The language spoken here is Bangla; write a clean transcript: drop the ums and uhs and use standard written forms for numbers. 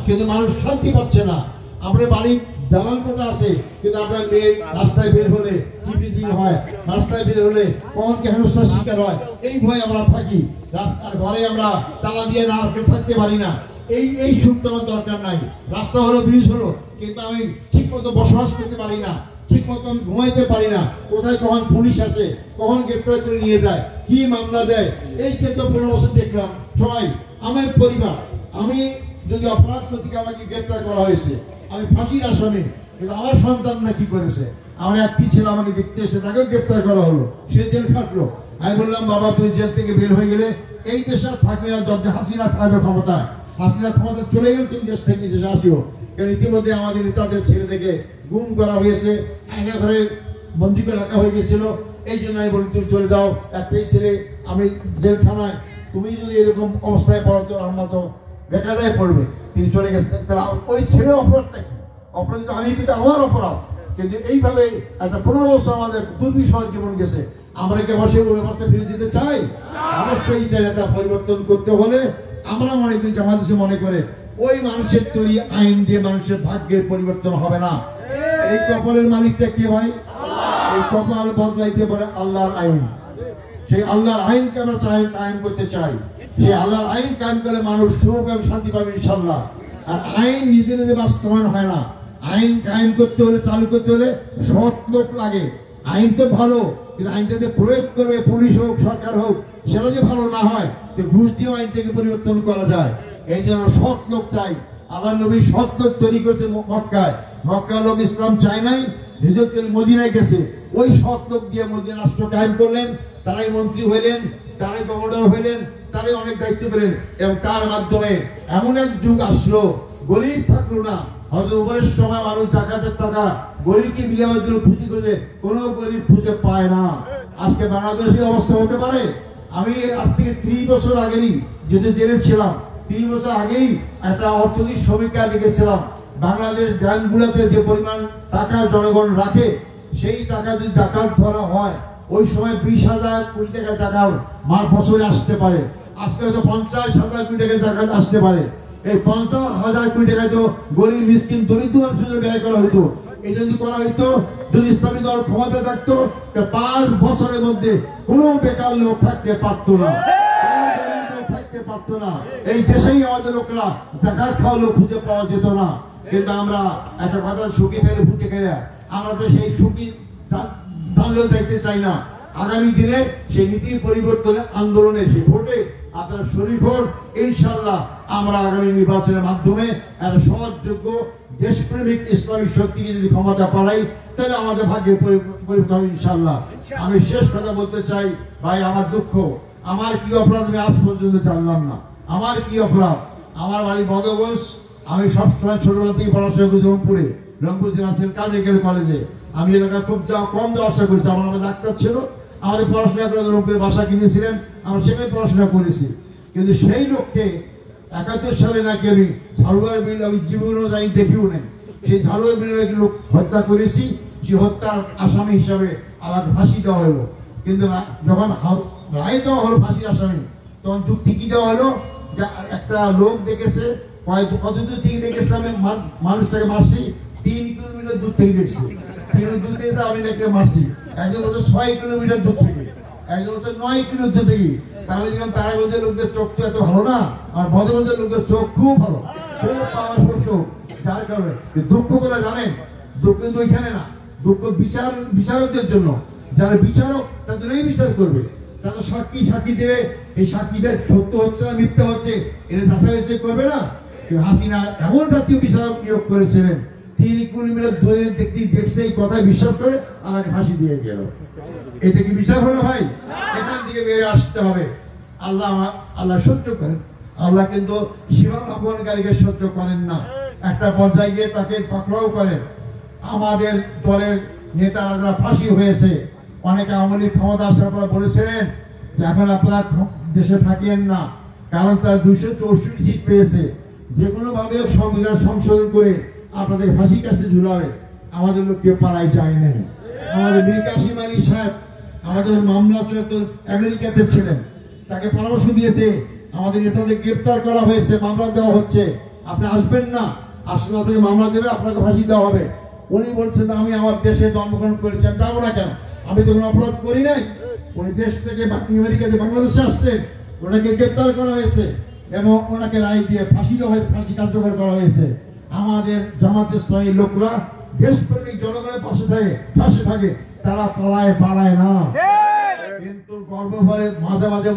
কিন্তু মানুষ শান্তি পাচ্ছে না। আমরা বাড়ি দালান কোটা আছে, কিন্তু আমরা মেয়ে রাস্তায় বের হলে টিপিজিং হয়, রাস্তায় বের হলে কখনকে হেনস্থার শিকার হয়, এই ভয়ে আমরা থাকি। রাস্তার ঘরে আমরা তালা দিয়ে না থাকতে পারি না। এই সুখ তো আমার দরকার নাই। রাস্তা হলো, ব্রিজ হলো, কিন্তু আমি ঠিক মতো বসবাস করতে পারি না, ঠিক মতো আমি ঘুমাইতে পারি না। কোথায় কখন পুলিশ আসে, কখন গ্রেপ্তার করে নিয়ে যায়, কি মামলা দেয়। এই 14-15 বছর দেখলাম সবাই আমার পরিবার। আমি যদি অপরাধ করতে আমাকে গ্রেপ্তার করা হয়েছে, আমি ফাঁসির আসামি, কিন্তু আমার সন্তানরা কি করেছে? আমার একটি ছেলে আমাকে দেখতে এসে তাকেও গ্রেপ্তার করা হলো, সে জেল খাটলো। আমি বললাম, বাবা তুই জেল থেকে বের হয়ে গেলে এই দেশে আর থাকবে না, যত হাসিনা থাকবে ক্ষমতায়। হাসিনা ক্ষমতা চলে গেলে তুমি দেশ থেকে দেশে আসিও। কারণ ইতিমধ্যে আমাদের নেতাদের ছেলে থেকে গুম করা হয়েছে, আয়না ঘরে বন্দি করে রাখা হয়ে গেছিল। এই জন্য আমি বলি তুমি চলে যাও, একটাই ছেলে আমি জেলখানায়, তুমি যদি এরকম অবস্থায় পড়ো তো আমার তো বেকায়দায় পড়বে। তিনি চলে গেছেন, তাহলে ওই ছেলে অপরাধটা কি? অপরাধ আমি কিন্তু আমার অপরাধ। কিন্তু এইভাবে একটা 15 বছর আমাদের দুর্বিষহ জীবন গেছে। আমরা কি অবশ্যই ওই অবস্থায় ফিরে যেতে চাই? অবশ্যই চাই। তা পরিবর্তন করতে হলে আমরা মনে করি, আমাদের দেশে মনে করে ওই মানুষের তৈরি আইন দিয়ে মানুষের ভাগ্যের পরিবর্তন হবে না। এই কপালের মালিকটা কে ভাই? এই কপাল বদলাইতে পারে আল্লাহর আইন। সেই আল্লাহর আইনকে আমরা কায়েম করতে চাই। সেই আল্লাহর আইন কায়েম করে মানুষ সুখ এবং শান্তি পাবে ইনশাল্লাহ। আর আইন নিজে নিজে বাস্তবায়ন হয় না। আইন কায়েম করতে হলে, চালু করতে হলে সৎ লোক লাগে। আইন তো ভালো, কিন্তু আইনটা যে প্রয়োগ করবে পুলিশ হোক সরকার হোক, সেটা যে ভালো না হয়, তো ঘুষ দিয়ে আইনটাকে পরিবর্তন করা যায়। এই জন্য সৎ লোক চাই। আল্লাহ নবী সৎ লোক তৈরি করতে মক্কায়। মক্কার লোক ইসলাম চায় নাই, হিজরত করে মদিনায় গেছে। ওই সৎ লোক দিয়ে মদিনা রাষ্ট্র কায়েম করলেন। তারাই মন্ত্রী হইলেন, তারাই গভর্নর হইলেন, তারাই অনেক দায়িত্ব পেলেন। এবং তার মাধ্যমে এমন এক যুগ আসলো, গরিব থাকলো না। হয়তো উমরের সময় মানুষ জাকাতের টাকা গরিবকে দেওয়ার জন্য খুঁজে খুঁজে কোনো গরিব খুঁজে পায় না। আজকে বাংলাদেশের অবস্থা হতে পারে। আমি আজ থেকে 30 বছর আগেরই যদি জেনেছিলাম, 30 বছর আগেই একটা অর্থনৈতিক সমীক্ষা লিখেছিলাম, বাংলাদেশ ব্যাংকগুলোতে যে পরিমাণ টাকা জনগণ রাখে, সেই টাকা যদি জাকাত ধরা হয়, ওই সময় 20,000 কোটি টাকা জাকাত বছরে আসতে পারে। আজকে হয়তো 50,000 কোটি টাকা জাকাত আসতে পারে। এই 50,000 কোটি টাকা তো গরিব মিসকিন দরিদ্র মানুষের ব্যয় করা হইতো। এটা যদি করা হইতো, যদি ইসলামী দল ক্ষমতা থাকতো, 5 বছরের মধ্যে কোনো বেকার লোক থাকতে পারতো না, থাকতে পারতো না। এই দেশেই আমাদের লোকরা জাকাত খাওয়া লোক খুঁজে পাওয়া যেত না। কিন্তু আমরা একটা কথা সুখী ফেলে ভুতে খেলে, আমরা তো সেই সুখী দাঁড়িয়েও দেখতে চাই না। আগামী দিনে সেই নীতির পরিবর্তনের আন্দোলনে, সেই ভোটে আপনারা শরীক হন। ইনশাল্লাহ আমরা আগামী নির্বাচনের মাধ্যমে একটা সহজযোগ্য দেশপ্রেমিক ইসলামিক শক্তিকে যদি ক্ষমতা পাই, তাহলে আমাদের ভাগ্যের পরিবর্তন ইনশাল্লাহ। আমি শেষ কথা বলতে চাই, ভাই আমার দুঃখ, আমার কি অপরাধ আমি আজ পর্যন্ত জানলাম না। আমার কি অপরাধ? আমার বাড়ি বদগঞ্জ। আমি সবসময় ছোটবেলা থেকে পড়াশোনা করি রংপুর জেলা কাজের কলেজে। আমি এলাকা খুব কম যাওয়া আসা করেছি। আমার ডাক্তার ছিল, আমাদের পড়াশোনা করে রংপুরের বাসা কিনেছিলেন, আমরা সেখানে পড়াশোনা করেছি। কিন্তু সেই লোককে 71 সালে নাকি আমি ঝাড়ুয়ার বিল, আমি জীবনেও যাই দেখিও নেই, সেই ঝাড়ুয়ার বিলের একটি লোক হত্যা করেছি। সে হত্যার আসামি হিসাবে আমাকে ফাঁসি দেওয়া হলো। কিন্তু যখন রায় দেওয়া হলো ফাঁসির আসামি, তখন যুক্তি কি দেওয়া হলো, যে একটা লোক দেখেছে, কত দূর থেকে দেখেছে আমি মানুষটাকে মারছি, 3 কিলোমিটার দূর থেকে দেখছি। 3 দূর থেকে আমি নাকি মারছি। একজন হচ্ছে 6 কিলোমিটার দূর থেকে, একজন হচ্ছে 9 কিলোমিটার থেকে। তাহলে দেখলাম তারাগঞ্জের লোকদের চোখ তো এত ভালো না, আর বদগঞ্জের লোকদের চোখ খুব ভালো, খুব পাওয়ারফুল চোখ। যার কারণে দুঃখ কথা জানেন, দুঃখ কিন্তু ওইখানে না, দুঃখ বিচারকদের জন্য। যারা বিচারক তাদেরই বিচার করবে, তারা সাক্ষী দেবে, এই সাক্ষীটা সত্য হচ্ছে না মিথ্যা হচ্ছে এটা যাচাই করবে না। হাসিনা এমন জাতীয় বিচারক নিয়োগ করেছিলেন, 3 কিলোমিটার দূরে দেখছে, এই কথায় বিশ্বাস করে আমাকে ফাঁসি দিয়ে গেল। এটা কি বিচার হলো ভাই? এখান থেকে বেরিয়ে আসতে হবে। আল্লাহ সহ্য করেন। আল্লাহ কিন্তু সীমা লঙ্ঘনকারীকে সহ্য করেন না। একটা পর্যায়ে গিয়ে তাকে পাকড়াও করেন। আমাদের দলের নেতারা যারা ফাঁসি হয়েছে, অনেকে আওয়ামী লীগ ক্ষমতা আসার পর বলেছিলেন যে এখন আপনারা দেশে থাকেন না, কারণ তারা 264 সিট পেয়েছে, যে কোনো ভাবে সংবিধান সংশোধন করে আপনাদের ফাঁসি কাছে ঝুলাবে। আমাদের লোক কেউ পাড়ায় যায় নাই। আমাদের মীর কাসিম আলী সাহেব আমাদের মামলা আমেরিকাতে ছিলেন, তাকে পরামর্শ দিয়েছে, আমাদের নেতাদের গ্রেফতার করা হয়েছে, মামলা দেওয়া হচ্ছে, আপনি আসবেন না, আসলে আপনাকে মামলা দেবে, আপনাকে ফাঁসি দেওয়া হবে। উনি বলছেন আমি আমার দেশে জন্মগ্রহণ করেছি, আমি যাবো না কেন, আমি তো কোনো অপরাধ করি নাই। উনি দেশ থেকে আমেরিকাতে বাংলাদেশে আসছেন, ওনাকে গ্রেপ্তার করা হয়েছে এবং ওনাকে রায় দিয়ে ফাঁসি কার্যকর করা হয়েছে। আমাদের জামাত ইসলামী লোকরা দেশপ্রেমিক জনগণের পাশে থাকে, তারা পালায় না, কিন্তু গর্ব ভরে মাঝে মাঝে